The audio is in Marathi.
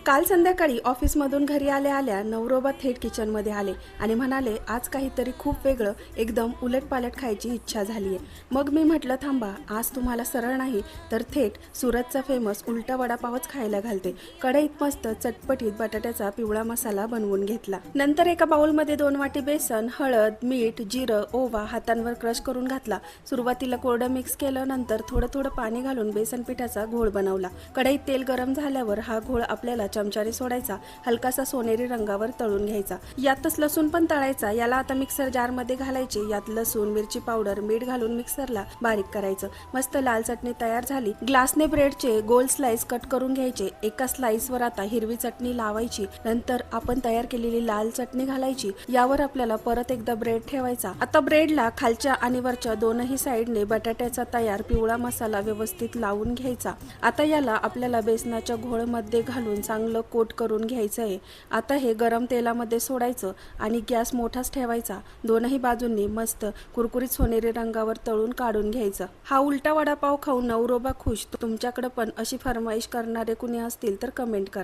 काल संध्याकाळी ऑफिसमधून घरी आल्या नवरोबा थेट किचनमध्ये आले आणि म्हणाले, आज काहीतरी खूप वेगळं, एकदम उलटपालट खायची इच्छा झालीये। मग मी म्हटलं, थांबा, आज तुम्हाला सरळ नाही तर थेट सुरतचा फेमस उलटा वडापावच खायला घालते। कढईत मस्त चटपटीत बटाट्याचा पिवळा मसाला बनवून घेतला। नंतर एका बाउलमध्ये 2 वाटी बेसन, हळद, मीठ, जिरं, ओवा हातांवर क्रश करून घातला। सुरुवातीला कोरडं मिक्स केलं, नंतर थोडं पाणी घालून बेसन पिठाचा घोळ बनवला। कढईत तेल गरम झाल्यावर हा घोळ आपल्याला चमच्याने सोडायचा, हलकासा सोनेरी रंगावर तळून घ्यायचा। यातच लसूण पण तळायचा। याला आता मिक्सर जार मध्ये घालायचे। यात लसूण, मिरची पावडर, मीठ घालून मिक्सरला बारीक करायचं। मस्त लाल चटणी तयार झाली। ग्लासने ब्रेडचे गोल स्लाइस कट करून घ्यायचे। एका स्लाइसवर आता हिरवी चटणी लावायची, नंतर आपण तयार केलेली लाल चटणी घालायची। यावर आपल्याला परत एकदा ब्रेड ठेवायचा। आता ब्रेडला खालच्या आणि वरच्या दोनही साइडने बटाट्याचा तयार पिवळा मसाला व्यवस्थित लावून घ्यायचा। आता याला आपल्याला बेसनाच्या घोळमध्ये घालून चांगलं कोट करून घ्यायचं आहे। आता हे गरम तेलामध्ये सोडायचं आणि गॅस मोठाच ठेवायचा। दोनही बाजूंनी मस्त कुरकुरीत सोनेरी रंगावर तळून काढून घ्यायचं। हा उलटा वडापाव खाऊन नवरोबा खुश। तुमच्याकडे पण अशी फरमाईश करणारे कुणी असतील तर कमेंट करा।